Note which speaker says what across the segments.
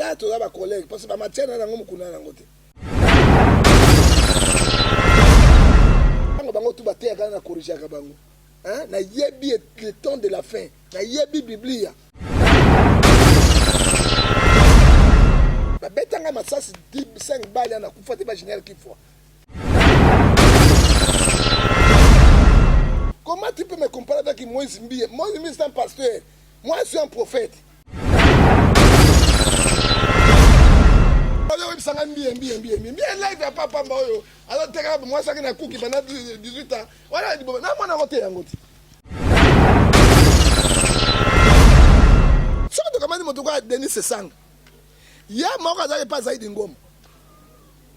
Speaker 1: nga to ba collègue parce que ba matière na ngo mukuna na ngote bango tout baté kana na corriger ka bango hein na yebi le temps de la fin na yebi biblia ba betanga masasi 5 balles na kufa te ba général qui fois. Comment tu peux me comparer avec Moïse Mbiye? Moïse Mbiye c'est un pasteur. Moi je suis un prophète. Live ya papa mboyo. Alors teka moi ça na kuki bana 18 ans. Voilà na mwana rote yango ti. Surtout comment moto kwa Denis Sesang. Ya moko azali pas zaidi ngoma.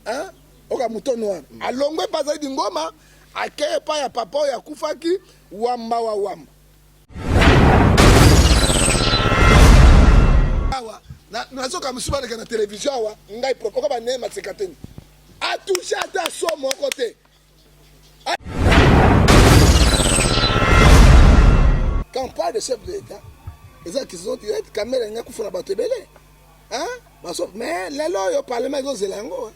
Speaker 1: Hein? Oka muto noir. Alongwe pas zaidi ngoma. Akeye pa ya papa ya kufaki wamba wa wamba. Na soka msuba na télévision wa ngai propoka ba nema sekateni. A touché ata so mon côté. Quand on parle de chef de l'État, les gens qui sont direct caméra nga kufuna bato belé. Hein? Mais là au parlement de Zelango.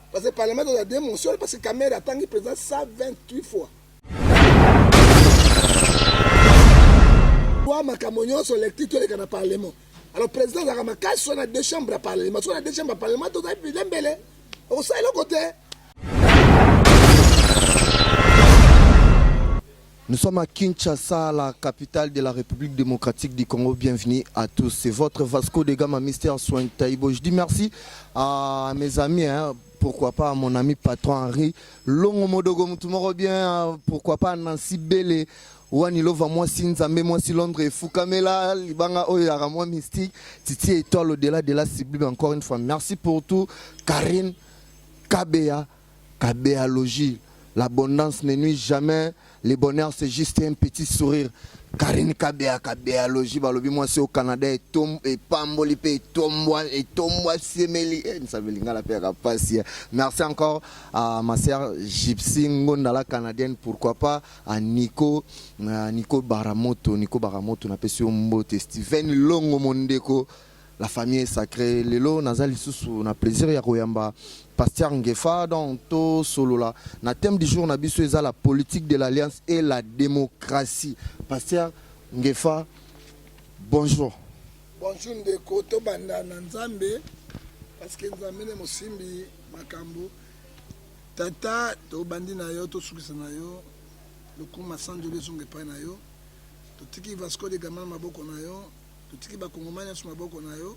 Speaker 1: Parce que le Parlement doit démontrer parce que la caméra attend le président 128 fois. Ma camonio sur les titres de Parlement. Alors le président a ramassé sur deux chambres à Parlement. Sur les deux chambres à Parlement, tout a été bien. Au sein de l'autre côté.
Speaker 2: Nous sommes à Kinshasa, la capitale de la République démocratique du Congo. Bienvenue à tous. C'est votre Vasco de Gama, Mystère Soin Taïbo. Je dis merci à mes amis, hein, pourquoi pas à mon ami patron Henri Longo Modogo Moutoumoro bien, pourquoi pas Nancy Bele, Wanilo va moi Sinzambe, moi si Londres et Foukamela, Libanga Oyara, moi Mystique, Titi Étoile au-delà de la cible. Encore une fois, merci pour tout. Karine, Kabea, Kabea Logie. L'abondance ne nuit jamais. Le bonheur, c'est juste un petit sourire. Karine Kabea, Kabea Logie, balobi moi c'est au Canada et Pamboli et Tomboa Semeli. Merci encore à ma sœur Gypsy Ngondala canadienne, pourquoi pas à Nico Baramoto, n'a pas su mbote Steven Longo Mondeko. La famille est sacrée. Lelo nazali susu na plaisir ya koyamba Pasteur Ngefa dans to solo la. Na thème du jour na biso eza la politique de l'alliance et la démocratie. Pasteur Ngefa, bonjour.
Speaker 1: Bonjour ndeko to banda na Nzambe parce que Nzambe ne mosimbi makambo. Tata to bandi na yo to sukisa na yo. Lokuma sanjole zonge pa na yo. To tiki Vasco de Gama maboko na yo. Tutiki ba kongomanya suma boko na yo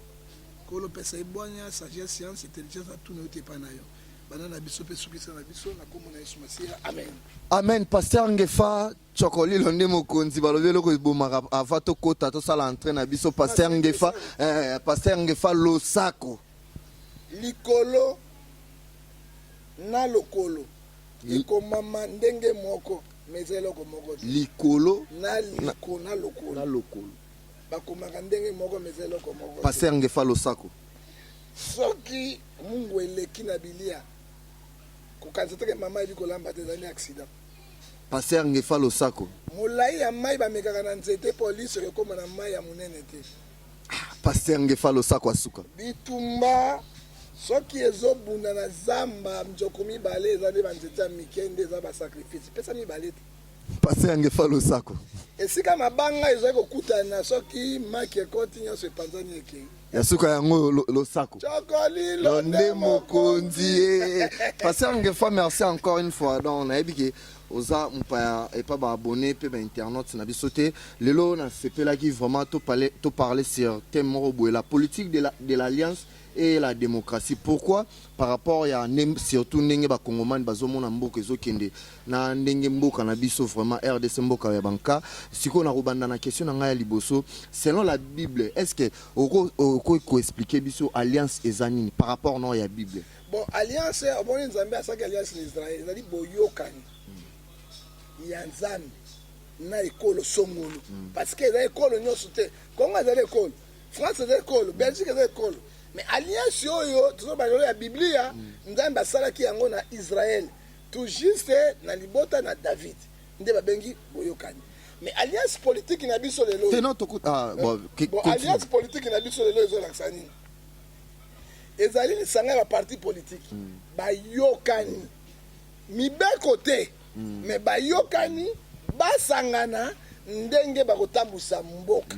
Speaker 1: ko lo pesa ibwanya sagesse science intelligence tout na yote pa na yo banana biso pe sukisa na biso na komo na Yesu Masia amen
Speaker 2: amen. Pasteur Ngefa chokoli londe mokonzi balobe loko ibomaka avato kota to sala entraîne na biso Pasteur Ngefa Pasteur Ngefa losako
Speaker 1: likolo na lokolo iko mama ndenge moko mezelo ko moko
Speaker 2: likolo
Speaker 1: na lokolo
Speaker 2: na lokolo
Speaker 1: bakomaka ndenge moko mezelo ko moko
Speaker 2: Pasteur Ngefa losako
Speaker 1: soki mungu eleki na bilia kokanisa te ke mama ebi kolamba te ezali accident.
Speaker 2: Pasteur Ngefa losako
Speaker 1: molai ya mai bamekaka na nzete polise ekoma na mai ya monene te.
Speaker 2: Pasteur Ngefa losako asuka
Speaker 1: bitumba soki ezobunda na zamba mjoko mibale eza nde banzete ya mike nde eza basacrifice pesa mibale te.
Speaker 2: Pasteur Ngefa losako
Speaker 1: esika mabanga ezali kokutana soki maki ekoti nyonso epanzani ekei
Speaker 2: yasuka yango losako
Speaker 1: chokoli
Speaker 2: londe mokonzi. Pasteur Ngefa, merci encore une fois. Donc on a dit que oza mpaya et pas abonné pe internautes na bisoté lelo na sepela qui vraiment to parler sur thème et la politique de l'alliance et la démocratie. Pourquoi? Par rapport à surtout ndenge ba congomani bazomona mboka ezokende na ndenge mboka na biso vraiment RDC mboka ya banka siko na robanda na question na ngai liboso selon la Bible est-ce que oko expliquer biso alliance ezanini par rapport non ya Bible?
Speaker 1: Bon alliance bon Nzambe asaki alliance na Israël ezali boyokani ya Nzambe na ekolo songolo parce que ezali ekolo nyonso te Congo ezali ekolo France ezali ekolo Belgique ezali ekolo. Mais alliance yoyo toujours balolo ya Biblia Nzambe asalaki yango na Israël tout juste na libota na David nde babengi boyokani. Mais alliance politique na biso lelo
Speaker 2: bon
Speaker 1: alliance politique na biso lelo ezolakisa nini ezali lisanga ya parti politique bayokani mibeko te mais bayokani basangana ndenge bakotambusa mboka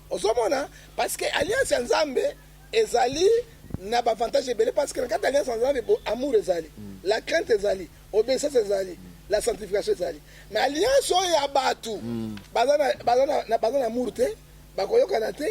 Speaker 1: ozomona parce que alliance ya nzambe ezali na bavantage ebele parce que na kati alliance ya nzambe amour ezali la crainte ezali obéissance ezali la sanctification ezali mais alliance oyo ya bato baza na amour te bakoyokana te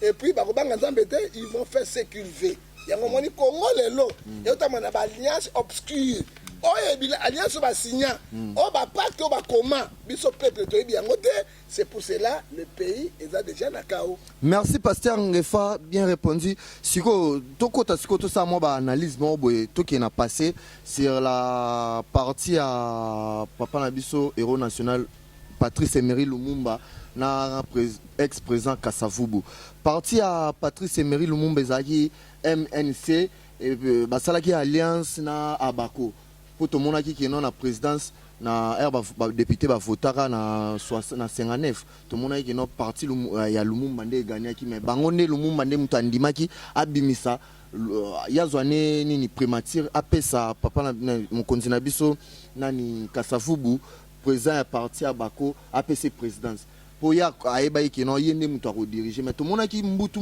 Speaker 1: et puis bakobanga nzambe te ils vont faire ce qu'ils veulent yango moni Congo lelo eutama na alliance obscure oyo alliance basigna oyo bapacte oyo bakoma biso peuple toyebi yango te. C'est pour cela le pays est déjà na chaos.
Speaker 2: Merci Pasteur Ngefa, bien répondu. Siko tokota siko to sa mo ba analyse mo boye to qui na passé sur la partie à papa na biso héros national Patrice Emery Lumumba na ex-président Kasavubu. Parti à Patrice Emery Lumumba ezaki MNC et basalaki alliance na Abako. Pour tout le monde qui est non la présidence na député ba votaka na 59 tout le monde qui est non parti ya Lumumba nde gagné qui mais bango ne Lumumba nde mutu andimaki abimisa yazwane nini primature apesa papa na mokonzi na biso nani Kasavubu président ya parti Abako apesa présidence pour ya ayeba ki non yende mutu a diriger mais tout le monde qui mbutu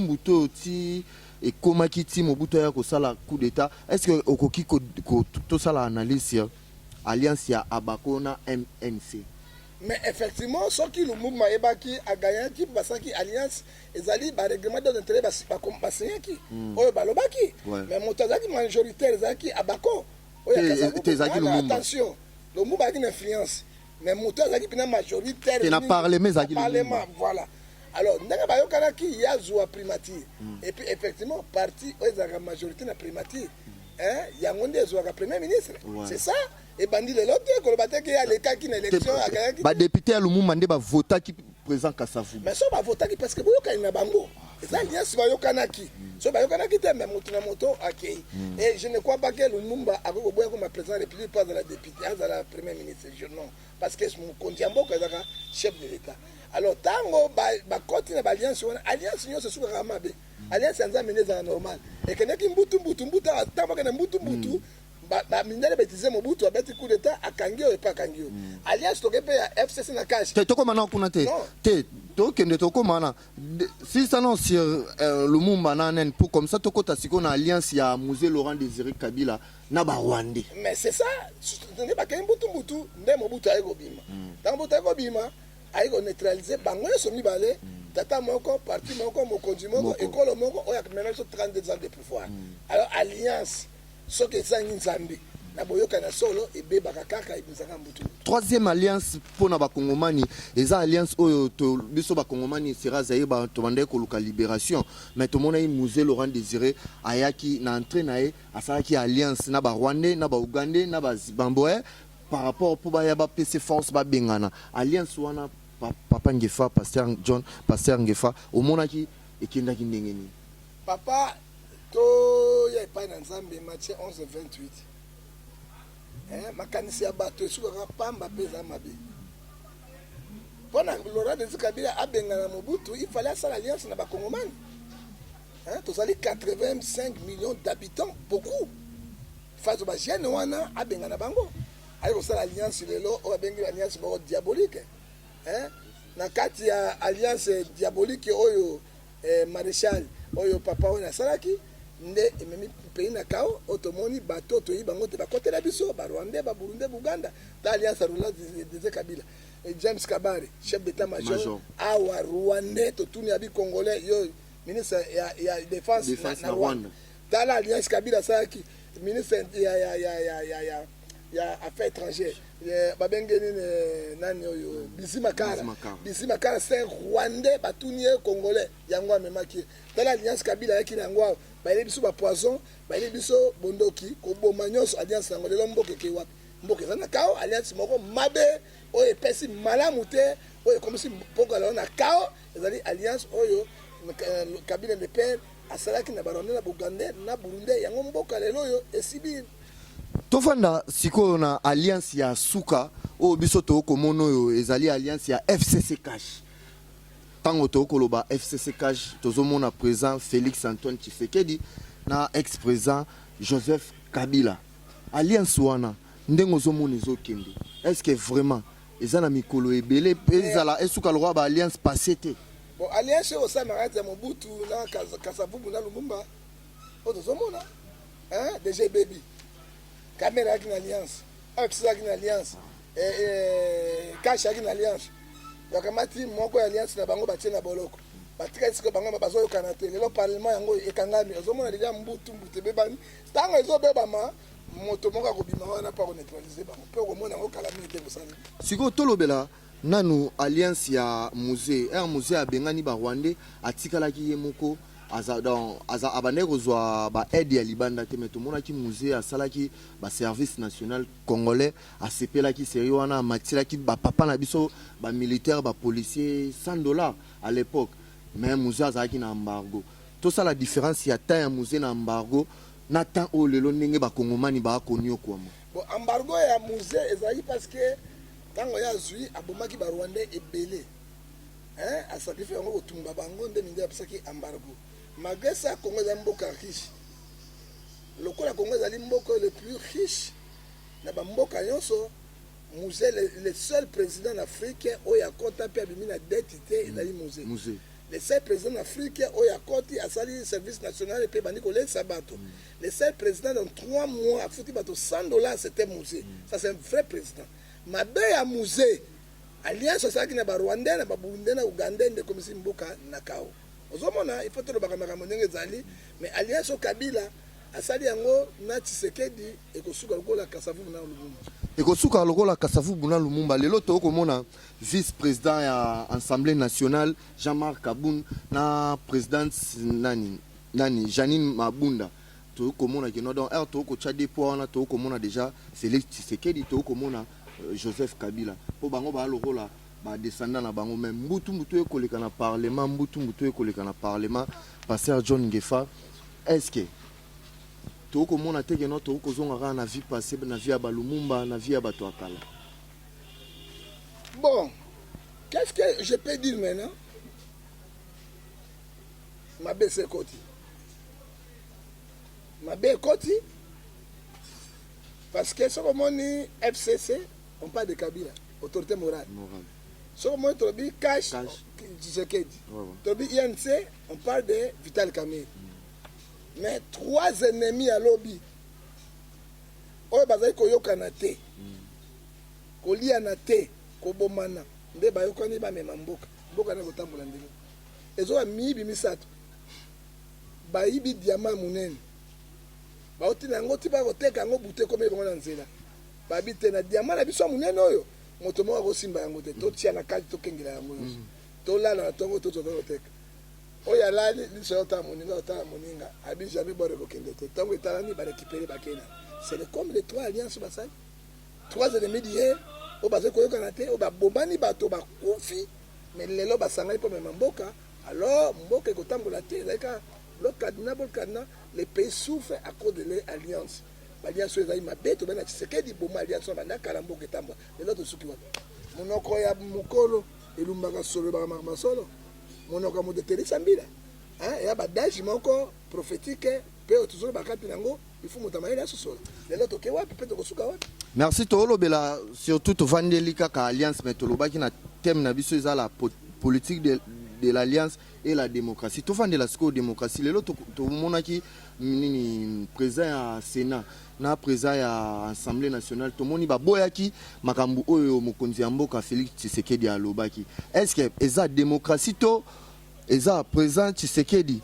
Speaker 2: ti et comment qui ti mobutu ya ko sala coup d'état est-ce que okoki ko tout ça la analyse alliance ya Abako na MNC
Speaker 1: mais effectivement ce qui le mouvement ebaki a gagné qui basaki alliance ezali ba règlement d'intérêt ba signé qui oyo balobaki mais motazaki majoritaire ezaki Abako attention le mouvement a une influence mais motazaki pina majoritaire
Speaker 2: na parlement
Speaker 1: voilà. Alors, ndenge bayokanaki ya zwa primature et puis effectivement parti ezaka majorité na primature yango nde ezwaka premier ministre c'est ça et bandi lelo te koloba te ke alekaki na élection akayaki
Speaker 2: ba député ya Lumumba nde ba votaki président Kasavubu
Speaker 1: mais so ba votaki parce que boyokani na bango eza alliance bayokanaki so bayokanaki te mais moto na moto akei et je ne crois pas que Lumumba ako boya comme président de la République pas de la député azala premier ministre je non parce que mon konti mboka ezaka chef de l'état. Alors tango ba continue ba alliance alliance nyonso sukaka mabe alliance nzambe neza normal et que neki mbutu tango kana mbutu ba mindele betize mobutu abeti coup d'état akangio et pas kangio alliance tokepe ya FCC na cash
Speaker 2: te toko mana kuna te to kende toko mana si ça non sur Lumumba na nen pour comme ça toko tasiko na alliance ya Musée Laurent Désiré Kabila na ba Rwandais
Speaker 1: mais c'est ça ne ba kende mbutu nde mobutu ayego bima tango mobutu ayego bima ayiko neutraliser bango nyonso mibale tata moko parti moko mokonzi moko ekolo moko oyo maintenant 32 ans de pouvoir alors alliance soki ezangi nzambe na boyoka na solo ebebaka kaka ebizaka mbutu.
Speaker 2: Troisième alliance pour na bakongomani eza alliance oyo to biso bakongomani sera zayeba to bande ko luka libération mais to mona Musée Laurent Désiré ayaki na entrée na e asalaki alliance na ba Rwandais na ba Ougandais na ba Zimbabwe par rapport pour ba ya ba PC force ba bengana alliance wana papa Ngefa Pasteur John Pasteur Ngefa omonaki ekendaki ndenge ni
Speaker 1: papa to ya pa na nzambe Matthieu 11:28 makanisi ya bato esukaka pamba peza mabe pona Laurent Désiré Kabila abengana Mobutu il fallait asala alliance na bakongomani tozali 85 millions d'habitants beaucoup fazo ba jeune wana abengana bango ayi kosala alliance lelo oyo abengi alliance moko diabolique na kati ya alliance diabolique oyo maréchal oyo papa oyo nasalaki nde ememi pays na kao otomoni bato toyi bango te bakotela biso ba Rwandais ba Burundi Buganda ta alliance Laurent Désiré Kabila James Kabare chef d'état-major awa Rwandais totuni abi congolais yo ministre ya défense na Rwanda ta la alliance Kabila salaki ministre ya affaires étrangères babengeni nani oyo Bizimakara c'est Rwandais batuni congolais yango amemaki ta la alliance Kabila yaki yango baile biso ba poison baile biso bondoki ko boma nyonso alliance yango lelo mboke ke wapi mboke zana kao alliance moko mabe oyo pesi malamu te oyo comme si mboka la na kao ezali alliance oyo Kabila de père asalaki na Rwanda na Buganda na Burundi yango mboka lelo oyo esibi
Speaker 2: tofanda sikoyo na alliance ya suka oyo biso tokomono oyo ezali alliance ya FCC Cash tango tokoloba FCC Cash tozomona président Félix Antoine Tshisekedi na ex-président Joseph Kabila. Alliance wana ndengo zomona ezokende. Est-ce que vraiment eza na mikolo ebele ezala esuka le roi ba alliance passé te?
Speaker 1: Bon, alliance au sein de Mobutu na Kasavubu na Lumumba. Otozomona hein DG Baby. Caméra qui alliance. Axia qui alliance. Cash qui alliance. Yakamati moko alliance na bango batie na boloko. Batika siko bango bazoyo kanate. Le parlement yango ekangami. Ozomona déjà Mbutu bebani. Tango ezobeba ma moto moko akobima wana pa ko neutraliser bango. Pe ko mona ngo calamité bosani.
Speaker 2: Siko tolobela nanu alliance ya musée un musée abengani ba Rwandais atikalaki ye moko aza abane kozwa ba aide ya libanda te meto mona ki musée asalaki ba service national congolais asepelaki seri wana matilaki ba papa na biso ba militaire ba policier $100 à l'époque mais musée azaki na embargo tout ça la différence ya ta ya musée na embargo na temps o lelo ndenge ba kongomani ba konyo kwa
Speaker 1: bon embargo ya musée ezali parce que tango ya zui abomaki ba Rwandais ebele hein a sacrifié ngo tumba bango nde mingi apesaki embargo malgré ça Congo est mboka riche lokola Congo est mboka le plus riche na ba mboka nyonso musée le seul président africain oya kota pe abimina dette te ezali musée le seul président africain oya koti asali service national pe bandi kolé sabato le seul président dans 3 mois a foutu bato $100 c'était musée ça c'est un vrai président mabe ya musée alliance osaki na ba Rwandais na ba Burundais na Ugandais de comme si mboka nakao ozomona il faut te le bakama ndenge zali mais alliance au Kabila asali yango na Tshisekedi ekosuka lokola Kasavubu na Lumumba
Speaker 2: ekosuka lokola Kasavubu na Lumumba lelo to komona vice-président ya Assemblée nationale Jean-Marc Kaboun na présidente nani Janine Mabunda to komona que non donc to ko tchade po wana to komona déjà Félix Tshisekedi to komona Joseph Kabila po bango ba lokola ba descendant na bango même mbutu ekoleka na parlement mbutu ekoleka na parlement pasteur John Ngefa est-ce que to komona te que non to kozonga na vie passée na vie ya Lumumba na vie ya bato akala?
Speaker 1: Bon, qu'est-ce que je peux dire maintenant? Ma baisse côté. Ma baisse côté parce que ce que FCC on parle de Kabila, autorité morale. Ce que moi, Tobi Cash, Tshisekedi. Tobi INC, on parle de Vital Kamerhe. Mais 3 ennemis à lobby. Oyo bazali koyokana te. Koliana te, kobomana. Nde bayokani ba mema mboka. Mboka na kotambola ndenge. Ezo ba mibi misato. Bayibi diamant munene. Baotina ngo tiba koteka ngo bute kome bongo na nzela. Babite na diamant na biso munene oyo moto moko akosimba yango te to tia na kati to kengela yango to lala na tongo to to teka oya lali liso ta moninga abi jamais bore ko kende te tango etalani ba récupérer bakena c'est le comme les 3 alliances basali 3 ennemis d'hier o baze ko yokana te o ba bombani bato ba kufi mais lelo basangani po même mboka alors mboka ekotambola te like le cadenas les pays souffrent à cause de l'alliance. L'alliance est ma bête, mais c'est que dit bon alliance on a kalambo ketamba. Les autres souki wa. Monoko ya mukolo elumbaka solo ba masolo. Monoko mo de terisambila. Hein, et abadage moko prophétique pe otuzolo bakati nango, il faut motamaye la solo. Les autres ke wa peut être suka wa.
Speaker 2: Merci Tolo Bela surtout to vandelika ka alliance mais tolobaki na thème na biso za la politique de l'alliance et la démocratie. Tout de la démocratie. Le lot tout monaki nini président à Sénat, na président à Assemblée nationale. Tout moni ba boyaki makambu oyo mokonzi amboka Félix Tshisekedi alobaki. Est-ce que eza démocratie to eza président Tshisekedi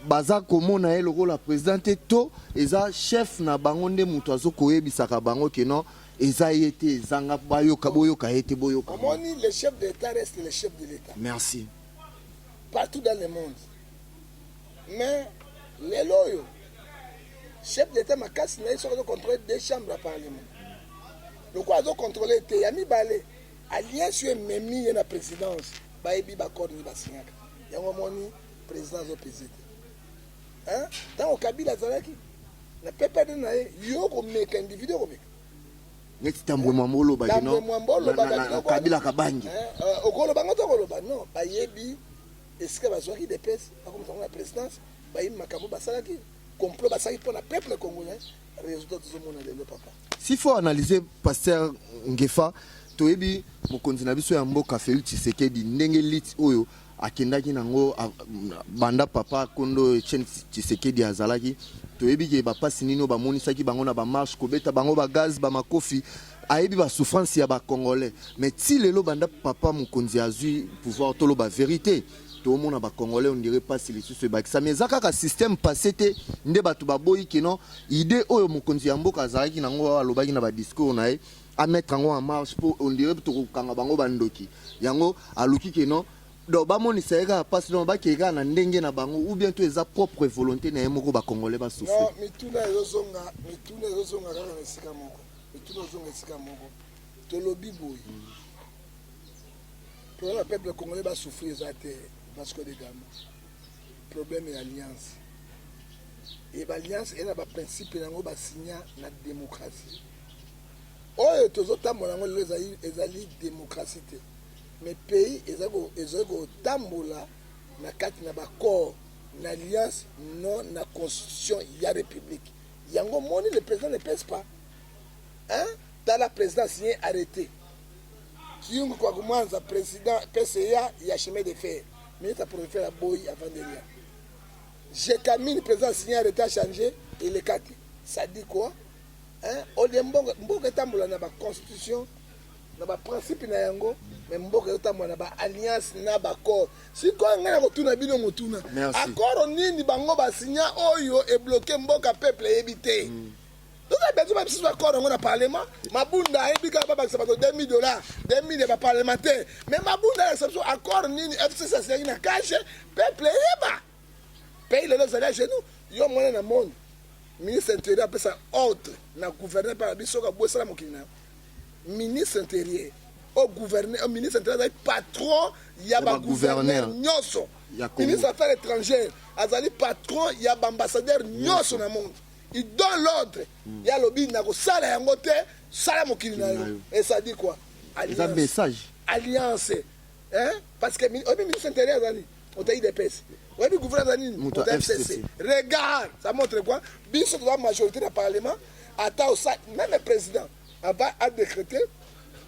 Speaker 2: baza komona ele ko la présidente to eza chef na bango nde muto azokoyebisaka bango ke non eza yete zanga bayoka boyoka ete boyoka.
Speaker 1: Moni le chef d'État reste le chef de l'État.
Speaker 2: Merci.
Speaker 1: Partout dans le monde. Mais les loyaux, chef d'État m'a cassé, ils sont contrôlés 2 chambres à parlement. Le quoi ils ont contrôlé, il y a mis balé. Alliance sur Memi et la présidence. Baïbi Bakor ni Basignac. Il y a un moment président de président. Hein? Dans le Kabila Zalaki, la pépère de Naé, yo comme mec individu comme mec.
Speaker 2: Neti tambwe mwambolo ba kino. Kabila kabangi.
Speaker 1: Okolo bango to kolo ba non, bayebi est-ce que bazwaki des pèses comme la présidence, bayi makambo basalaki. complot basali pour le peuple congolais résultat tozomona lelo papa.
Speaker 2: S'il faut analyser pasteur Ngefa toyebi mokonzi na biso ya mboka Félix Tshisekedi ndenge lit oyo akendaki nango banda papa kondo Etienne Tshisekedi azalaki toyebi ke bapasi nino bamonisaki bango na bamarche kobeta bango bagaz bamakofi ayebi basouffrance ya bacongolais mais ti lelo banda papa mokonzi azwi pouvoir toloba vérité tomona bacongolais on dirait pas si lisusu ebakisa mais eza kaka système passé te nde bato baboyi keno idée oyo mokonzi ya mboka azalaki nango alobaki na badiscours na ye à mettre en marche pour on dirait tokokanga bango bandoki yango aluki keno do bamonisa eka pasi no bakeka na ndenge na bango ou bien to eza propre volonté na ye moko bacongolais basouffre.
Speaker 1: Non, mituna ezozonga kaka na esika moko mituna ezozonga esika moko tolobi boyi pour le peuple congolais basouffrir eza te Vasco de Gama problème ya alliance et l'alliance est un principe nango basigna na démocratie oyo tozotambola ngo lelo ezali démocratie te mais pays ezako tambola na kati na baccord na alliance non na constitution ya république yango moni le président ne pèse pas hein dans la présidence signé arrêté Kiyungu kwa kumanza président PCA ya chemin de fer ministre pour faire la boy avant de rien j'ai camine président signé arrêté a changé et le 4 ça dit quoi hein olembo mboka tambola na ba constitution na ba principe na yango mais mboka tambola na ba alliance na ba accord si ko ngana ko tuna bino motuna accord nini bango ba signa oyo e bloquer mboka peuple ebité donc a besoin de accord on a parlement mabunda ebika ba ba sabato $2000 2000 ba parlementaire mais mabunda exception accord nini FCC c'est na cash peuple eba pays les alliés chez nous yo mona na monde ministre intérieur après ça ordre na gouverneur par biso ka boisala mokina ministre intérieur au gouverneur au ministre intérieur patron ya ba gouverneur nyoso ministre affaires étrangères azali patron ya ba ambassadeur nyoso na monde il donne l'ordre ya lobi na ko sala yango te sala mokina et ça dit quoi alliance
Speaker 2: message
Speaker 1: alliance hein parce que au ministre intérieur azali on t'a des pèses. Oui, le gouvernement de FCC. Regarde, ça montre quoi? Bien sûr, la majorité du Parlement, attend ça, même le président, a décrété,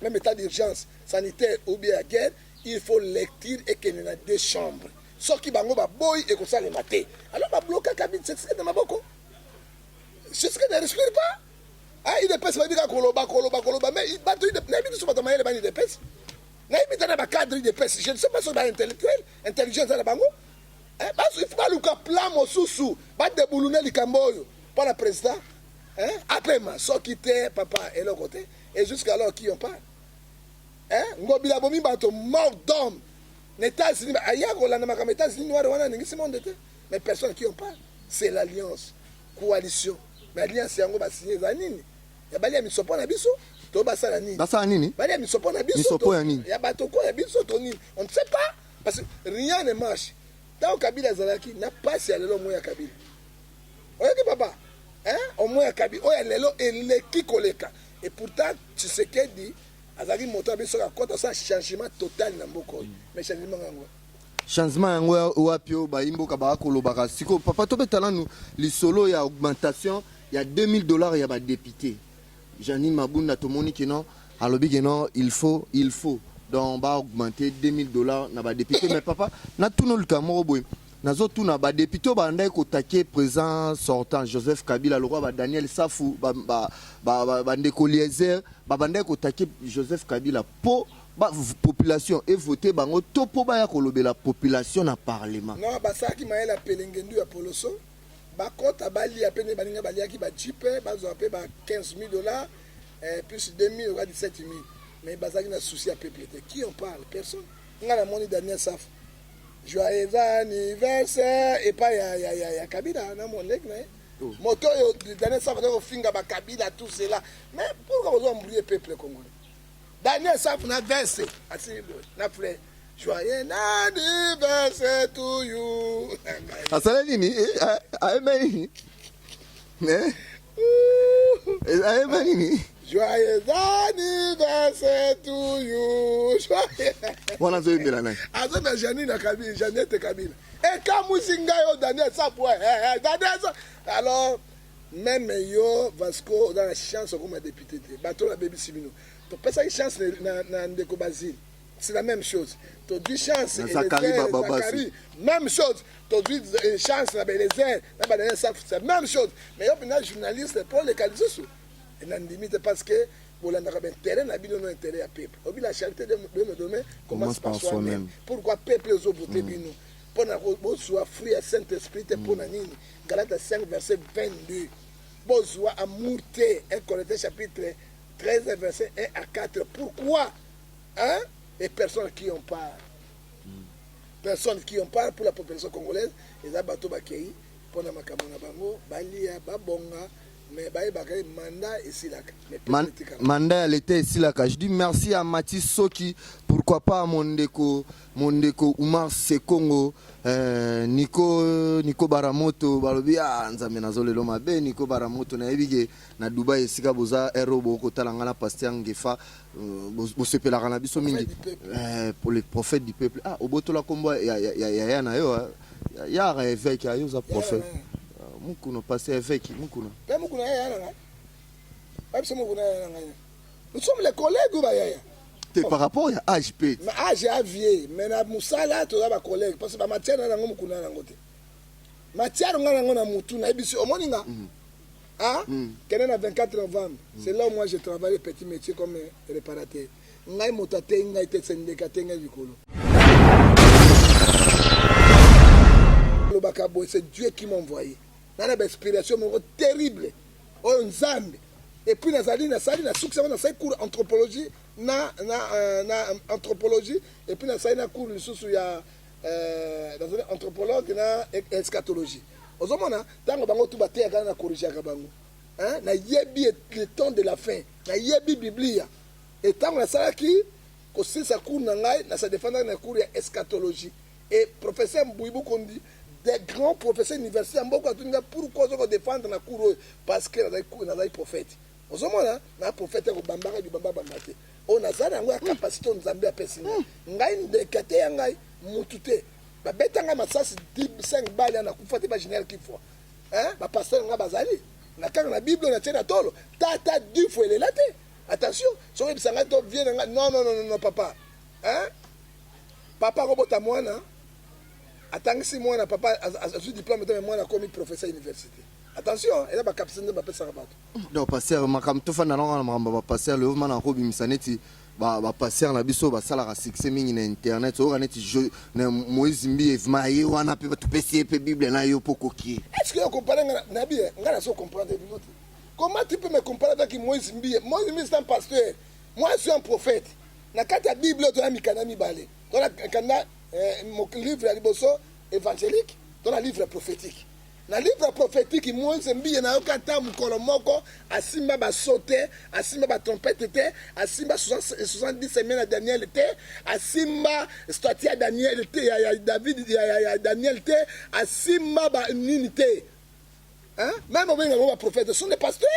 Speaker 1: même état d'urgence sanitaire ou bien à guerre, il faut lecture et qu'il y a 2 chambres. Sauf qu'il y a un boy et qu'on s'en les mater. Alors, il y a un bloc à cabine, c'est ce que je boko. C'est ce que ne respire pas. Ah, il dépêche, il dit qu'il koloba, mais il bat il dépêche, il bat il dépêche. Il dépêche, cadre il dépêche. Je ne sais pas si c'est intellectuel, intelligence dans la bango. Il faut pas le plan mosusu pas de boulouner le camboyo pour le président hein après ma so quitter papa et l'autre côté et jusqu'alors qui on parle hein ngobila bomi bato mort d'homme n'état sini aya ko lana makama état sini noir wana ngi monde te mais personne qui on parle c'est l'alliance coalition mais alliance yango ba signer za nini ya bali ya misopo na biso to basala nini bali ya misopo na biso to ya bato ko ya biso to nini on ne sait pas parce que rien ne marche. Tant Kabila Zalaki n'a pas si elle est au moins Kabila. Ok papa, hein, au moins Kabila, oh elle est là et les qui koleka. Et pourtant tu sais qu'elle dit, Azali monta bien sur la côte, ça changement total dans beaucoup. Mais changement ngwa.
Speaker 2: Changement ngwa wapio ba imbo kabaka kolobaka. Siko papa to betala nous les solo ya augmentation, il y a $2000 ya ba député. Janine Mabunda to moni que non, alobi que non, il faut donc on va augmenter $2000 na ba député mais papa na tout le camoro boy nazo tout na ba député ba ndai ko taquer président sortant Joseph Kabila le roi ba Daniel Safou ba ndeko Eliezer ba ndai ko taquer Joseph Kabila po ba population et voter bango to po ba ya ko lobela population na parlement
Speaker 1: non ba ça qui maela pelengendu ya poloso ba kota bali ya pene balinga bali ya ki ba chipe ba zo apé ba $15,000 plus 2000 ou 17,000. Mais bazaki na souci à peuple. Qui en parle? Personne. On a la monnaie Daniel Saf. Joyeux anniversaire et pas ya Kabila na mon leg na. Moto Daniel Saf na finga ba Kabila tout cela. Mais pourquoi vous embrouiller peuple congolais? Daniel Saf na verse asi na frère. Joyeux anniversaire to you.
Speaker 2: Asala nini? Amen. Mais amen nini?
Speaker 1: Joyeux anniversaire to you.
Speaker 2: On a vu Milan.
Speaker 1: Azona Janine Kabila, Jeannette Kabila. Et quand Mouzinga yo Daniel ça pour Daniel ça. Alors même yo Vasco dans la chance comme député. Bateau la baby Simino. Tu peux ça une chance na Ndeko Basile. C'est la même chose. Tu as chance et Zakari, même chose. Tu as chance na Belezer, na Badane ça c'est la même chose. Mais yo pena journaliste pour les calzos. Et n'a limite parce que pour l'intérêt n'a pas intérêt à peuple. Obi la charité de nos domaines commence par soi-même. Pourquoi peuple les autres bino? Pour na soit fruit à Saint-Esprit pour na nini. Galates 5 verset 22. Besoin amour té 1 Corinthiens chapitre 13 verset 1 à 4. Pourquoi hein? Et personne qui en parle. Personne qui en parle pour la population congolaise, les abato bakei pour na makamona bango, balia babonga. Mais mandat ici là.
Speaker 2: Mandat l'été ici là. Je dis merci à Mathis Soki, pourquoi pas à mon déco Oumar Sekongo, Nico Baramoto, Balobia, Nzamena Zolelo Mabe, Nico Baramoto na ebige na Dubai esika boza erobo kotalanga pasteur Ngefa, bo sepela kana biso mingi pour les prophètes du peuple. Ah oboto la kombo ya na yo ya évêque ya yo za prophète. Nous passons avec nous.
Speaker 1: Nous sommes les collègues.
Speaker 2: C'est par rapport à âge.
Speaker 1: Mais âge est vieux. Mais Moussa là, tu as des collègues. Parce que la matière est dans le matière est dans le ah, quand on a 24 novembre, c'est là où moi j'ai travaillé petit métier comme réparateur. C'est Dieu qui m'a envoyé. Dans une inspiration terrible. Et puis, dans un cours d'anthropologie, anthropologie, et puis dans un cours d'anthropologue, eschatologie. Aux hommes, tant que vous avez corrigé le temps de la fin, la Bible. Et tant que vous avez cours ça défend dans cours d'eschatologie. Et professeur Mbouibou Kondi, des grands professeurs universitaires, pourquoi ils défendre la cour parce que nous avons prophète. Aux hommes, nous avons prophète au Bambara du Bamba Bambate. On a la capacité de Zambie à Pessina. Nous avons des catégories, Moutouté. Bah, betanga masasi 5 balles na kufate ba général qu'il faut. Hein? Ba pasteur nga bazali. Na kanga na Bible na tena tolo. Tata du faut elle là té. Attention, so bisanga to vient non papa. Hein? Papa robota mwana. Atangisi mwana papa azu diplôme de mwana comme professeur université. Attention, elle a ba capacité de ba pesa rabato.
Speaker 2: Donc pasteur makam to fana na ngamba ba pasteur le mana ko bimisaneti ba passer na biso ba sala ka succès mingi na internet o kaneti je na Moïse Mbi evmaye wana pe tu pesi pe Bible na yo poko ki.
Speaker 1: Est-ce que vous comprenez na bien ngana so comprendre Bible? Comment tu peux me comparer avec Moïse Mbi? Moïse Mbi c'est un pasteur. Moi je suis un prophète. Na kata Bible to na mikana mibale. Dans la kana mon livre ya liboso évangélique, dans le livre prophétique. Dans le livre prophétique, Moïse Mbi na okata mukolo moko asimba ba sauter, asimba ba trompette te, asimba 70 semaines à Daniel te, asimba statue à Daniel te, ya David ya Daniel te, asimba ba unité. Hein? Même on va prophète, ce sont des pasteurs.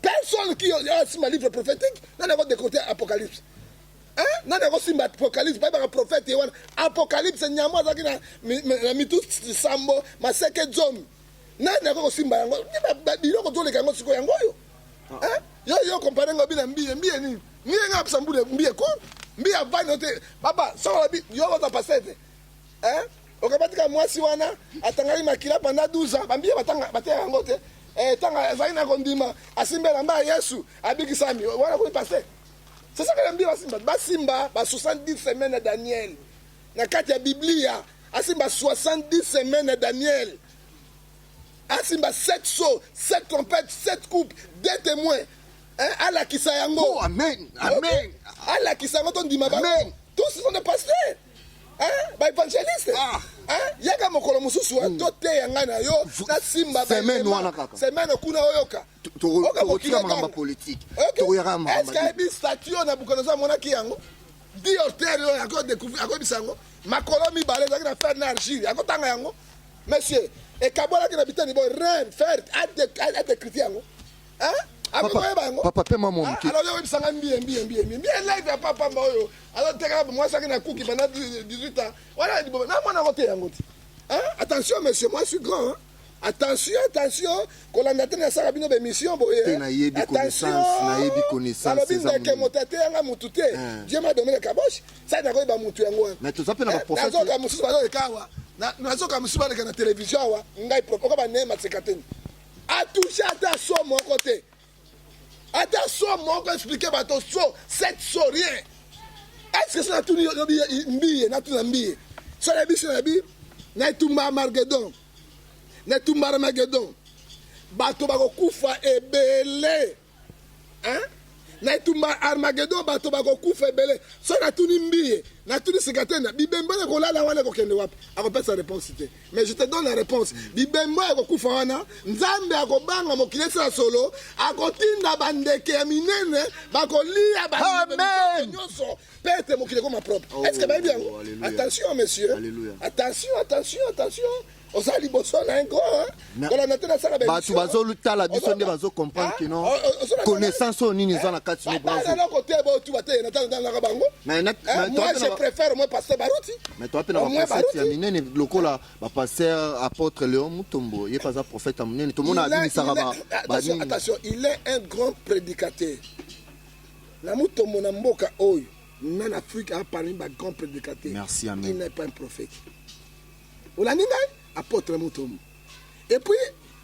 Speaker 1: Personne qui a asimba livre prophétique, n'a pas de côté Apocalypse. Hein? N'a pas de Apocalypse, pas de prophète et Apocalypse c'est nyama zaki na mitu sambo maseke zombie. N'a pas de simba yango. Ni bilo ko tole kango siko yango yo. Hein? Yo comparer ngo bina mbi ni. Ni nga psambude mbi ko. Mbi avani ote. Papa, so la bi yo va passer. Hein? Okabatika mwasi wana atangali makila pendant 12 ans. Bambi batanga batanga yango te. Tanga zaina kondima asimbela mba Yesu abikisami. Wana ko passer. C'est ça que l'ambie Basimba. Basimba, 70 semaines à Daniel. Dans la Biblia, Asimba 70 semaines à Daniel. Asimba 7 sauts, 7 trompettes, 7 coupes, 2 témoins. Hein? Allah Kisayango.
Speaker 2: Oh, amen, amen.
Speaker 1: Allah Kisayango, ton dimaba. Amen. Tous ce sont des pasteurs. Hein? Bah, évangélistes. Ah. Hein? Yaga mokolo mususu wa tote yangana yo na simba ba
Speaker 2: semaine wana kaka.
Speaker 1: Semaine kuna oyoka.
Speaker 2: Tokira mamba politique. Tokira mamba.
Speaker 1: Est-ce qu'il y a une statue na bukonoza mona ki yango? Di hôtel yo yako découvrir yako bisango. Makolo mi balé zaki na faire na argile. Yako tanga yango. Monsieur, et kabola ki na bitani bo reine faire à des chrétiens yango. Hein?
Speaker 2: Papa, paie-moi mon bouquet.
Speaker 1: Alors, il y a bien live, papa, alors, moi, ça n'a cookie pendant 18 ans. Voilà, attention, monsieur, moi, je suis grand. Hein. Attention, qu'on a atteint ça à une émission. Attention, Dieu m'a donné le caboche. Ça n'a pas monté.
Speaker 2: Mais tout ça, peut être prophète.
Speaker 1: Na télévision, attention, attention, mon côté. Attention, mon côté, expliquer cette rien. Est-ce que ça n'a tout mis, n'a tout mis? Ça n'a n'a tout Marmagedon. N'a tout Marmagedon. Bato bako kufa ebele. Hein? Na tout Armageddon, bato bako kufa ebele. Ça n'a tout mis. Na tout sikatena. Bibembe ko la wana ko kende wapi. Akopesa sa réponse cité. Mais je te donne la réponse. Bibembe ko kufa wana, Nzambe akobanga mokilesa solo, akotinda bandeke ya minene, bako lia bandeke nyonso. Pète mokile comme propre. Est-ce que bien? Attention monsieur.
Speaker 2: Alléluia.
Speaker 1: Attention. On s'est liboson un gros. Dans la nature ça la belle.
Speaker 2: Bah tu vas lutter la biso ne vas comprendre que non. Connaissance au nini za na kati no brazo.
Speaker 1: Dans côté bo tu vas te dans la rabango.
Speaker 2: Mais
Speaker 1: moi je préfère moi passer Barouti.
Speaker 2: Mais toi pe na passer ya minene lokola ba passer apôtre Léon Mutombo, il est pas un prophète minene. Tout le monde a dit ça va.
Speaker 1: Attention, il est un grand prédicateur. La Mutombo na mboka oyo. En Afrique a parlé d'un grand prédicateur.
Speaker 2: Merci, amen.
Speaker 1: Il n'est pas un prophète. On a dit apôtre Mutombo. Et puis,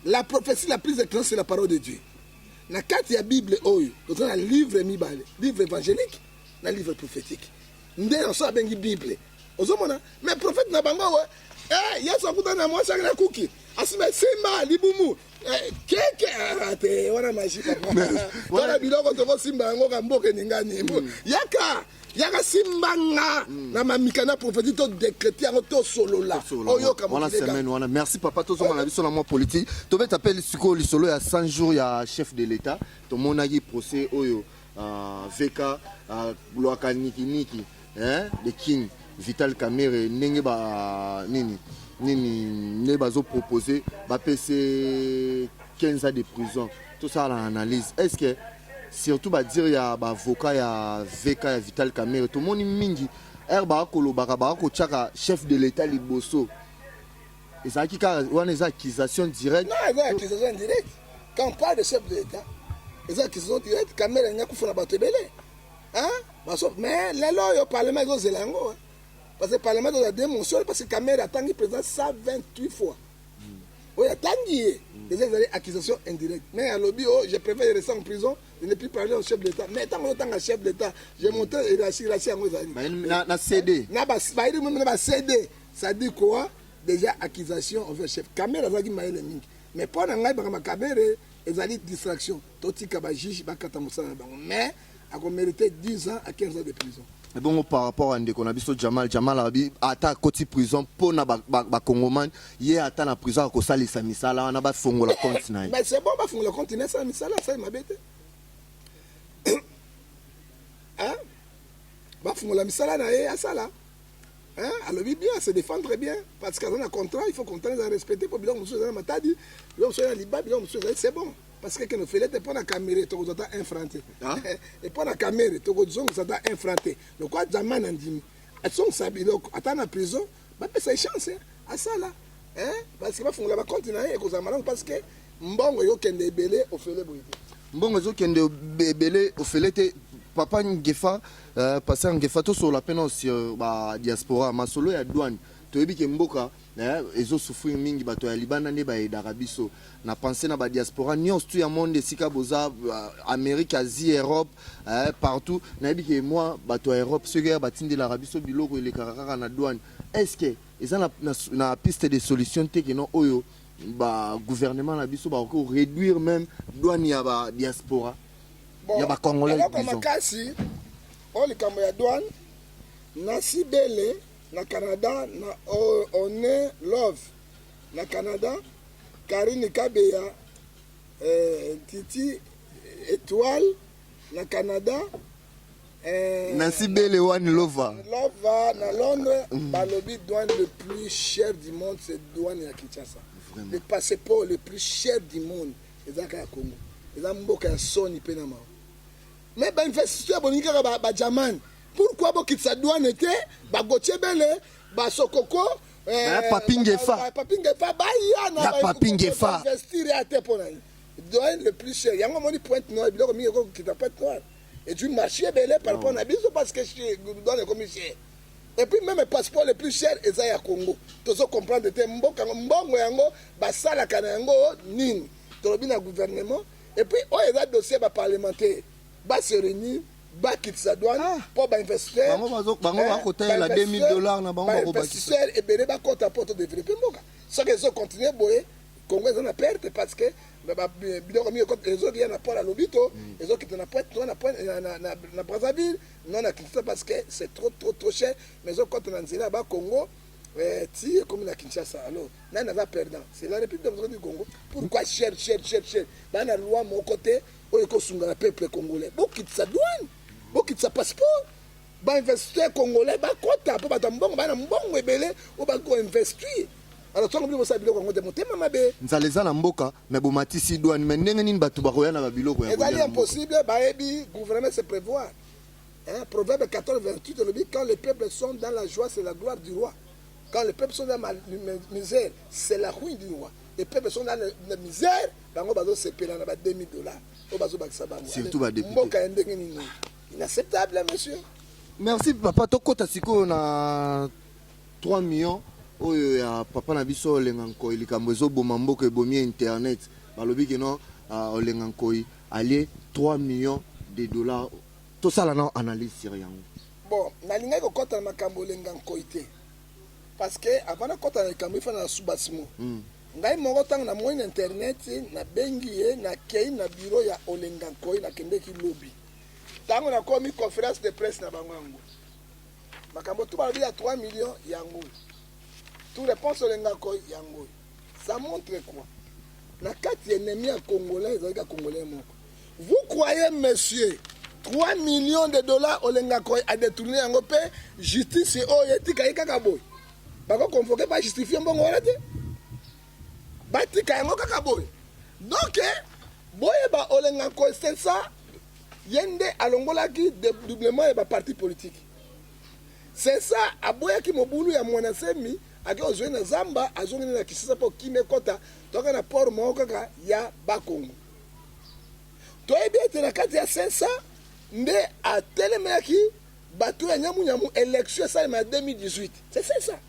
Speaker 1: la prophétie la plus étrange, c'est la parole de Dieu. Dans la Bible, dans un livre évangélique, dans un livre prophétique. Nous avons une Bible. Mais le prophète n'a pas il y a son coup dans moi, ça a cookie. Asime Simba, Libumu. Keke, on a magie. On a biloko to Simba ngoka mboke ningani. Yaka Simba na mamikana prophétique to décréter to solo là.
Speaker 2: Voilà semaine wana. Merci papa to zoma na biso na moi politique. To bet appelle siko li solo ya 100 jours ya chef de l'état. To mona yi procès oyo VK Loaka Niki the king Vital Kamerhe ndenge ba nini ne bazo proposer ba PC 15 ans de prison. Tout ça l'analyse. Est-ce que surtout ba dire ya ba avocat ya VK ya Vital Kamerhe tout monde mingi ba ko lobaka ba ko tchaka chef de l'état liboso. Et ça qui ka wana des accusations directes.
Speaker 1: Non, des accusations directes. Quand on parle de chef de l'état, les accusations directes Kamerhe nya kufuna bato belé. Hein? Mais les lois au parlement de Zélango. Parce que le Parlement a démontré parce que Kamerhe a tangué président 128 fois. Oui, il a tangué des accusations indirectes. Mais à l'objet, je préfère rester en prison, je ne plus parler au chef de l'État. Mais tant que chef de l'État, j'ai monté et la chirurgie en Mozambique.
Speaker 2: Na CD.
Speaker 1: Na CD. Ça dit quoi? Déjà accusation envers le chef. Kamerhe a dit maïle mingi. Mais pour n'engager Kamerhe, ils ont dit distraction. Toti Kabajish, Bakatamusa. Mais a mérité 10 ans à 15 ans de prison.
Speaker 2: Et bon, par rapport à Ndeko Nabiso Jamal Abi, ata koti prison pour na ba Congoman, hier ata na prison à Kosali Samisala, on a ba fongo la continent.
Speaker 1: Mais c'est bon, ba fongo la continent, ça Misala, ça m'a bête. Hein? Ba fongo la Misala na e asala. Hein? Alors bien, se défendre très bien, parce qu'à un contrat, il faut qu'on tente à respecter pour bien monsieur dans matadi, bien monsieur dans liba, bien monsieur c'est bon. Parce que quand on fait les pour la caméra, tu as infranté. Et pour la caméra, tu as infranté. Donc, quoi, Zaman a dit, elles sont sabies, donc, attends la prison, bah, c'est une chance, à ça là. Parce que va faire la continuer, parce que Mbongo yo kende belé au fele boyé.
Speaker 2: Mbongo yo kende belé au fele te papa Ngefa, passer Ngefa to sur la peine sur la diaspora, ma solo ya douane. Tu as que Mboka, ils ont souffert mingi bato ya Liban ne ba d'Arabiso. Na pensé na ba diaspora nyos tu ya monde sika boza Amérique, Asie, Europe, partout. Na bi que moi bato ya Europe ceux qui batinde l'Arabiso biloko ile karaka na douane. Est-ce que ils ont na piste de solution te que non oyo ba gouvernement na biso ba ko réduire même douane ya ba diaspora. Ya ba congolais.
Speaker 1: Alors comme kasi on le kambo ya douane na sibele na Canada, on est Love. Na Canada, Karine Kabeya, Titi Étoile, na Canada.
Speaker 2: Nancy Bele One Lova.
Speaker 1: Lova, na Londres, balobi douane le plus cher du monde, c'est douane à Kinshasa. Le passeport le plus cher du monde, c'est à Congo. eza mboka ya soni mpe na mao mais bainvestisseur bolingi kaka bajamani pourquoi bokitisa douane te bagotie ebele basokoko
Speaker 2: papingefa
Speaker 1: baya na investir ya te mpo na ye douane le plus cher yango omoni pointe noire biloko mingi ekokita pointe noire et tu marché ebele par rapport na biso parce que douane ekomi cher et puis même passeport le plus cher eza ya Congo tozo comprendre te mbongo yango basalaka na yango nini tolobi na gouvernement et puis oyo eza dossier baparlementaire base réunir bakitisa douane mpo bainvestisseur
Speaker 2: bango bakotayela $2000 na bango
Speaker 1: bainvestisseur ebele bakota mpo todéveloppe mboka soki ezocontinue boye Congo eza na perte parce que biloko mingi ezokia na port alobi to ezokita na pointe na Brazzaville non na Kinshasa parce que c'est trop cher mais ezokota na nzela ya bacongo ti ekomi na Kinshasa alors nani aza perdant c'est la République démocratique du Congo pourquoi cher bana loi moko te oyo ekosunga na peuple congolais bokitisa douane bokitisa passeport bainvestisseur congolais bakota mpo bato ya mbongo bana mbongo ebele oyo bakoinvestir alors tongo bili bosala biloko yango te motema mabe
Speaker 2: nzala eza na mboka me bomatisi douane me ndenge nini bato bakoya na babiloko ya
Speaker 1: ezali impossible bayebi gouvernement se prévoir Proverbe 14:28 elobi quand les peuples sont dans la joie c'est la gloire du roi quand les peuples sont dans la misère c'est la ruine du roi les peuples sont dans la misère bango bazosepela na ba $2000 oyo bazobakisa bango
Speaker 2: surtout badepute
Speaker 1: mboka ya ndenge nini inacceptable monsieur
Speaker 2: merci papa tokota sikoyo na 3 millions oyo ya papa na biso olenga nkoi likambo ezoboma mboka ebomi internet balobi keno olenga nkoi alie 3 millions de dollars tosala na analyse sur yango
Speaker 1: bon nalingaki kokota na makambo olenga nkoi te parce que avant nakota na likambo ifana na subasimo ngai moko ntango na moi na internet nabengi ye nakei na biro ya olenga nkoi nakendeki lobi ntango nakomi conférence de presse na bango yango makambo tu balobi ya 3 millions yango tout réponse olenga nkoi yango ça montre quoi na kati ennemi ya congolais ezalika congolais moko vous croyez monsieur 3 millions de dollars olenga nkoi a détourné yango pe justice oyo etikaki kaka boye bakoconvoke bajustifie mbongo wana te batika yango kaka boye donc boyeba olenga nkoi c'est ça ye nde alongolaki dédoublement ya baparti politique c'est ça aboyaki mobulu ya mwanasemi ake ozwi na zamba azongeli na Kinshasa mpo kime kota toka na port moko kaka ya bakongo toyebi ete na kati ya 500 nde atelemelaki bato ya nyamunyamu élection esalema ya 2018 c'est ça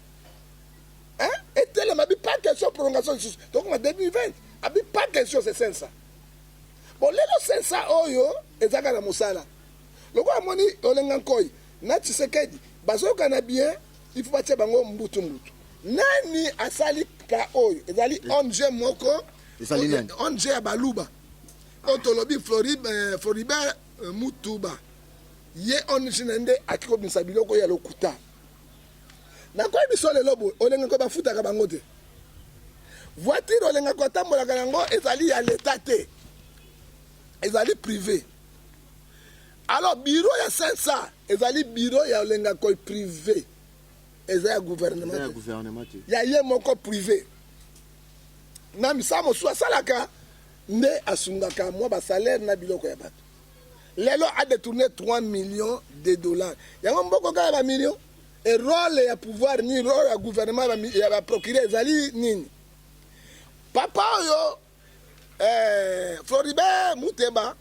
Speaker 1: etelema abi pas question prolongation lisusu tokonga 2020 abi pas question c'est 500 bon lelo 500 oyo ezaka na mosala loko amoni olenga nkoi na Tshisekedi bazoyoka na bien il faut batia bango mbutu nani asali ka oyo ezali ONG moko
Speaker 2: ezali nani
Speaker 1: ONG ya baluba otolobi Floribert Mutuba ye ONG nende akikobimisa biloko ya lokuta nakoyi biso lelo boye olenga nkoi bafutaka bango te voiture olenga nkoi atambolaka yango ezali ya leta te ezali privé alors bureau ya 500 ezali bureau ya olenga nkoi privé eza ya gouvernement ya ye moko privé na misa mosusu asalaka nde asungaka mwa basalaire na biloko ya bato lelo adetourne 3 millions de dollars yango mboko kaka ba millions et rôle ya pouvoir ni rôle ya gouvernement ya baprocureur ezali nini papa oyo Floribert Muteba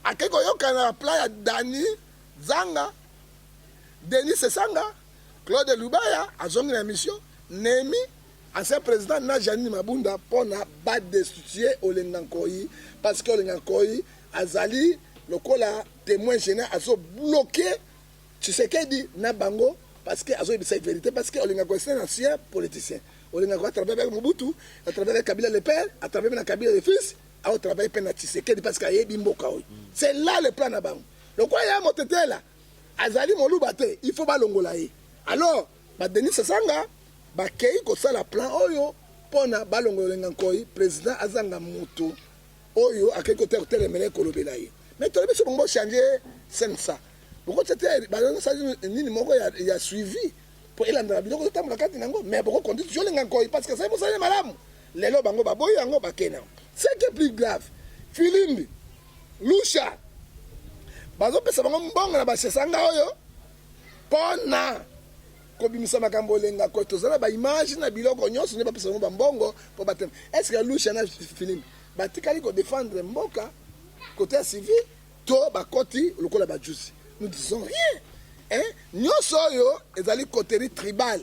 Speaker 1: akeki koyokana na plan ya Dani Zanga Denis Sesanga Claude Lubaya azongi na mission Nemi ancien président na Janine Mabunda pona ba destituer olenga nkoi parce que olenga nkoi azali lokola témoin général azo bloquer Tshisekedi na bango parce que azo ebisa vérité parce que olenga nkoi c'est un ancien politicien olenga nkoi à travers Mobutu à travers Kabila le père à travers na Kabila le fils a travaillé pena Tshisekedi parce que ayebi mboka oyo c'est là le plan na bango lokola ya motetela azali moluba te il faut balongola ye alors ba Denis Sesanga bakei kosala plan oyo pona balongola olenga nkoi président azanga mutu oyo akei kotelemela kolobela ye mais tolobi so bongo changer sensa boko tete balongo sa nini moko ya suivi pour elandela biloko totambola kati nango mais boko conduite olenga nkoi parce que ça mosala malamu lelo bango baboyi yango bakena ce qui est plus grave filimbi lusha bazopesa bango mbongo na basesanga oyo mpona kobimisa makambo olenga ko tozala baimage na biloko nyonso nde bapesa bango bambongo mpo batema estce lusha na filimbi batikali kodefendre mboka côté ya civil to bakoti lokola bajusi nous disons rien nyonso oyo ezali coterie tribal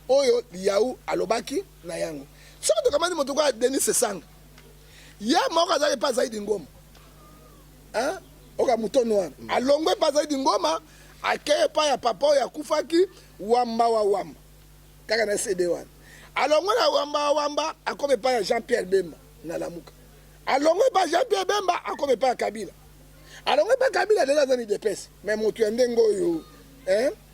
Speaker 1: oyo liau alobaki na yango soki tokamati moto kwa Denis Sesanga ya moko azali mpe azali ngoma oka mutono wana alongwe mpe azali ngoma akeye pa ya papa oyo akufaki wamba wa wamba kaka na CD wana alongwe na wamba wa wamba akome pa ya Jean-Pierre Bemba na Lamuka alongwe pa Jean-Pierre Bemba akome pa ya Kabila alongwe pa Kabila deja azali depese mais moto ya ndenge oyo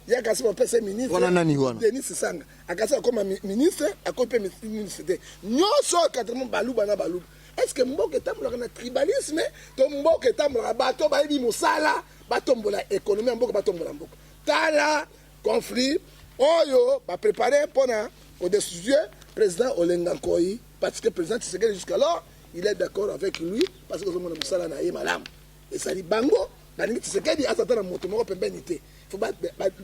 Speaker 1: ya kasi bapesa ministre
Speaker 2: wana nani wana
Speaker 1: Denis Sanga akasi akoma ministre akope ministre nyonso katremo baluba na baluba est-ce que mboka etambolaka na tribalisme to mboka etambolaka bato bayebi mosala batombola économie ya mboka batombola mboka tala conflit oyo baprépare mpona kodestituer président Olenga Nkoyi parce que président Tshisekedi jusqu'alors il est d'accord avec lui parce que ozomona mosala na ye malamu esali bango baningi Tshisekedi asata na moto moko pembeni te faut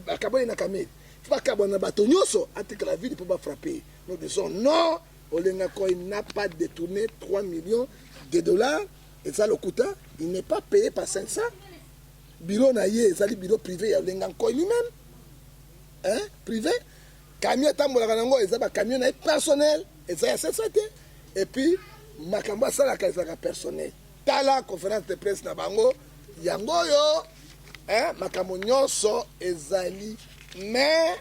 Speaker 1: bakabona na kameli faut bakabona bato nyonso atika la ville pour pas frapper nous disons non Olenga Nkoyi n'a pas détourné 3 millions de dollars et ça le coûta il n'est pas payé par 500 bureau na ye ezali bureau privé ya Olenga Nkoyi lui-même privé camion tambolaka nango eza ba camion na personnel eza ya société et puis makambo asalaka ezaka personnel tala conférence de presse na bango yango yo makambo nyonso ezali mais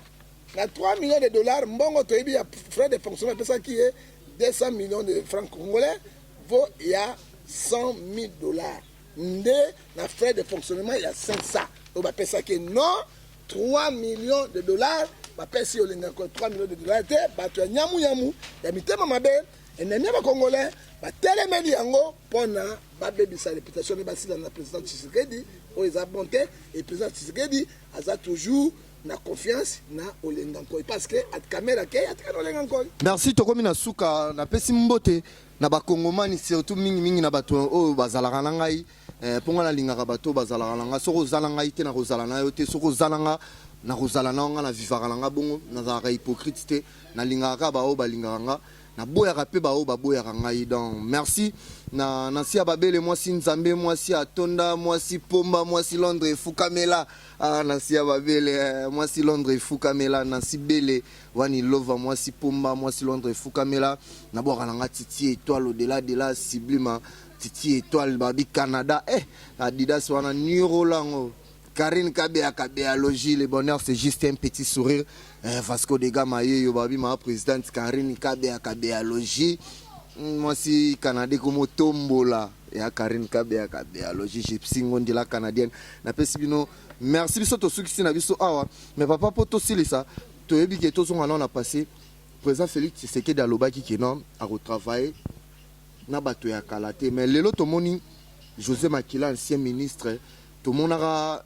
Speaker 1: na 3 millions de dollars mbongo toyebi ya frais de fonctionnement pesaki ye 200 millions de francs congolais vaut ya 100 000 dollars nde na frais de fonctionnement ya 500 oyo bapesaki non 3 millions de dollars bapesi Olenga Nkoyi 3 millions de dollars te bato ya nyamu ya mitema mabe enemi ya bacongolais batelemeli yango mpona babebisa réputation ne basila na président Tshisekedi oyo eza bon te et président Tshisekedi aza toujours na confiance na Olenga Nkoyi parce que atkamera ke atika na Olenga Nkoyi.
Speaker 2: Merci tokomi na suka na pesi mbote na bakongomani surtout mingi na bato oyo bazalaka na ngai mponga nalingaka bato bazalaka na ngai soko ozala ngai te na kozala na yo te soko ozala nga na kozala na nga na vivaka na nga bongo nazalaka hypocrite te nalingaka baoyo balingaka nga naboyaka mpe baoyo baboyaka ngai donc merci na nasi ya babele mwasi nzambe mwasi atonda mwasi pomba mwasi Londres efukamela nasi ya babele mwasi Londres efukamela nasi bele wani lova mwasi pomba mwasi Londres efukamela naboyaka na nga titi étoile au-delà de la sublime titi étoile babi Canada Adidas wana Nirolango Karine Kabea Logi, le bonheur c'est juste un petit sourire. Vasco de Gama Yobabi, ma présidente Karine Kabea Logi. Moi si Canadien comme Tombola. Et Karine Kabea Logi, j'ai singon de la canadienne. Na pesibino, merci biso to suki na biso awa. Mais papa poto sili ça. To yebi ke to son on a passé. Président Félix Tshisekedi alobaki ke non a retravailler na bato ya kalate. Mais lelo to moni José Makila ancien ministre tout le monde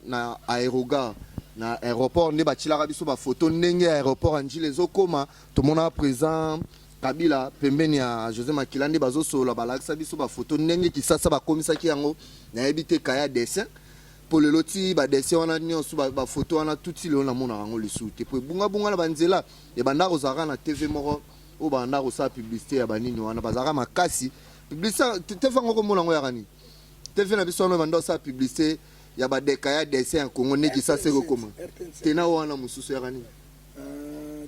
Speaker 2: na aérogare na aéroport ne batilaka biso ba photo ndenge aéroport anji les okoma tout le monde a présent Kabila pembeni ya José Makila nde bazosola balakisa biso ba photo ndenge kisasa bakomisaki yango na ebite kaya dessin pour le loti ba dessin wana nyonso ba photo wana tuti le na mona yango lisu te po bunga na banzela e banda kozaka na TV moko o banda kosa publicité ya banini wana bazaka makasi publicité TV ngoko mona ngo ya kani TV na biso wana banda sa publicité ya ba dekaya dessin en Congo ne kisa seko koma tena wana mususu ya kani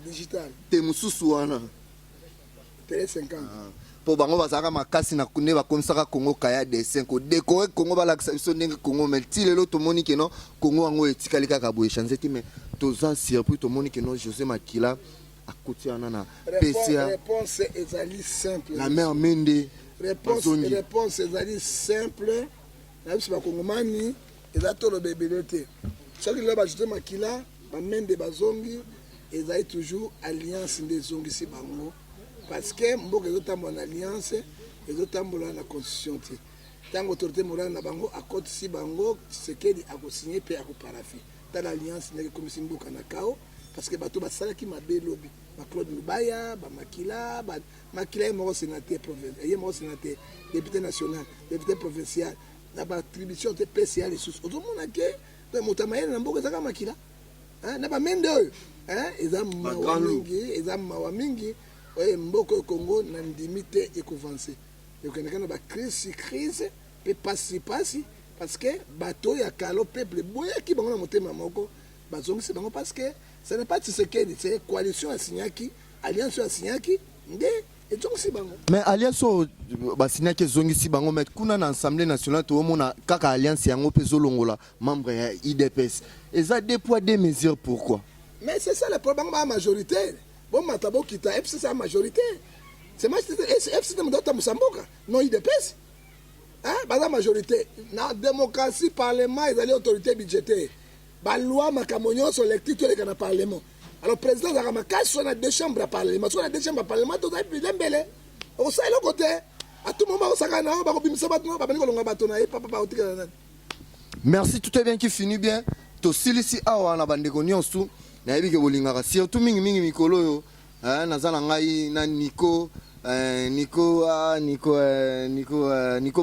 Speaker 1: digital
Speaker 2: te mususu wana
Speaker 1: tele 50
Speaker 2: po bango bazaka makasi na kune bakomisaka Congo kaya dessin ko décorer Congo balakisa biso ndenge Congo mais ti lelo to moni ke no Congo ngo etikali kaka boye chanzeti mais toza surpris to moni ke no José Makila akoti ana na PCA
Speaker 1: réponse ezali simple
Speaker 2: la mère Mende
Speaker 1: réponse ezali simple na biso bakongomani eza tolo bebele te soki lelo José Makila bamende bazongi ezali toujours alliance nde ezongisi bango parce que mboka ezotambola na alliance ezotambola na constitution te ntango autorité morale na bango akotisi bango Tshisekedi akosigne mpe akoparafi tala alliance ndenge ekomisi mboka na kao parce que bato basalaki mabe lobi ba Claude Lubaya ba Makila ba Makila est mort sénateur provincial est mort sénateur député national député provincial na ba attribution te PCA les sous otomona ke to motamayele na mboka zaka Makila hein na ba mende oyo hein eza mawa mingi oye mboko Congo na ndimite ekovancer et qu'on a ba crise pe passi parce que bateau ya kalo peuple boya ki bango na motema moko bazongi se bango parce que ce n'est pas Tshisekedi c'est coalition asignaki alliance asignaki nde et donc si bango
Speaker 2: mais alliance basignaki zongi si bango met kuna na assemblée nationale to mona kaka alliance yango pe zolongola membre ya IDPS eza deux poids deux mesures pourquoi
Speaker 1: mais c'est ça le problème ba majorité bon matabo kita FC c'est la majorité c'est moi FC de mdota musamboka non IDPS hein la majorité na démocratie parlement ils allaient autorité budgétaire ba loi makamonyo sur lecture les parlement alors président de la makasi on a deux chambres à parlement on a deux chambres à parlement tout ça puis dembele au ça le côté à tout moment on sakana ba ko bimisa batno ba bani ko longa batona e papa ba otika.
Speaker 2: Merci, tout est bien qui finit bien to silisi awa na bandeko nyonso na yebi ke bolingaka surtout mingi mikolo yo nazala ngai na Nico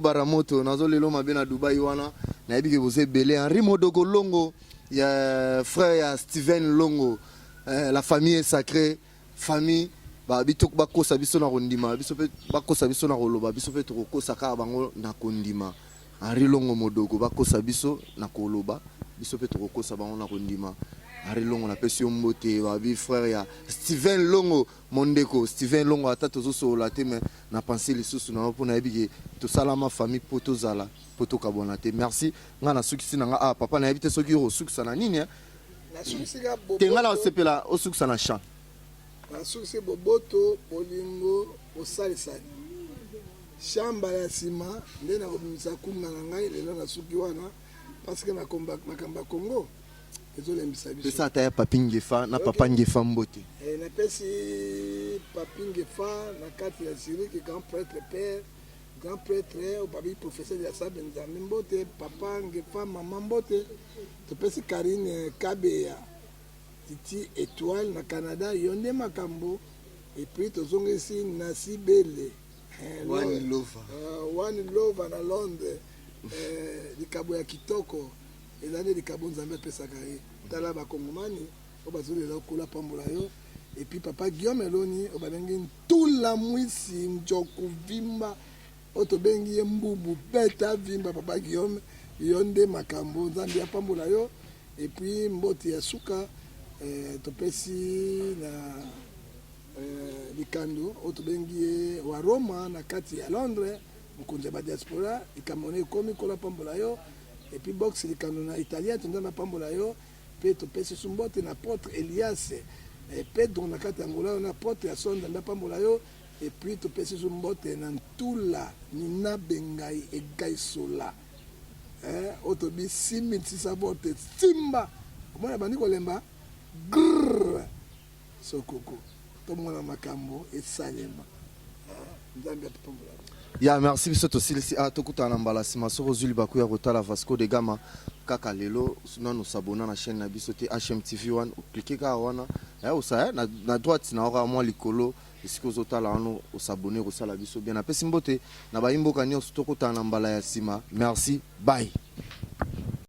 Speaker 2: Baramoto nazo lelo mabe na Dubai wana na yebi ke boze belé Henri Modogo Longo ya frère ya Steven Longo la famille est sacrée famille ba bitok bakosa biso na kondima biso pe bakosa biso na koloba biso pe to kosa ka bango na kondima Henri Longo Modogo bakosa biso na koloba biso pe to kosa bango na kondima Henri Longo na pesi mbote ba bi frère ya Steven Longo mondeko Steven Longo ata tozo so la te mais na penser les sous na po na yebi to salama famille poto zala poto kabona te merci nga na sukisi na nga papa na yebi te soki ro sukisa na nini
Speaker 1: na sukisi ga bobo
Speaker 2: te nga na sepela o sukisa na champ
Speaker 1: na sukisi boboto bolingo osalisani shamba ya sima nde na komisa kunga na ngai lelo na suki wana parce que na makamba Congo ezolembisa biso
Speaker 2: pesa ta ya papi ngefa na papa ngefa mbote
Speaker 1: na pesi papi ngefa na kati ya Zurich grand prêtre père grand prêtre au papi professeur de sa Benjamin mbote papa ngefa maman mbote to pesi Karine Kabeya Titi Étoile na Canada yonde makambo et puis tozongesi na Sibele
Speaker 2: One Love
Speaker 1: na Londres likabo ya kitoko ezali likabo nzambe pesaka ye tala bakongomani o bazolela kola pambola yo et puis papa Guillaume Eloni o babengi ntula mwisi njoku vimba o tobengi ye mbubu beta vimba papa Guillaume yonde makambo nzambe ya pambola yo et puis mboti ya suka topesi na likando o tobengi ye wa Roma na kati ya Londres mokonzi ba diaspora ikamone komi kola pambola yo et puis box likando na italien tonda na pambola yo pe topesi sumbote na apôtre Elias Pedro na kati ya ngola na apôtre ya sonda na pambola yo et puis topesi sumbote na ntula nina bengai egaisola otobi 6600 bote simba omona bandi kolemba grrr sokoko tomona makambo esalema nzambe apambola
Speaker 2: ya merci biso to silisi tokutana mbala sima soko zuli baku ya kotala Vasco de Gama kaka lelo nanu sabona na chaîne na biso te HMTV1 cliquer ka wana usa na droite na ora mwa likolo esiko zotala wana osabone ko sala biso bien apesi mbote na bayimboka nyonso tokutana mbala ya sima merci bye.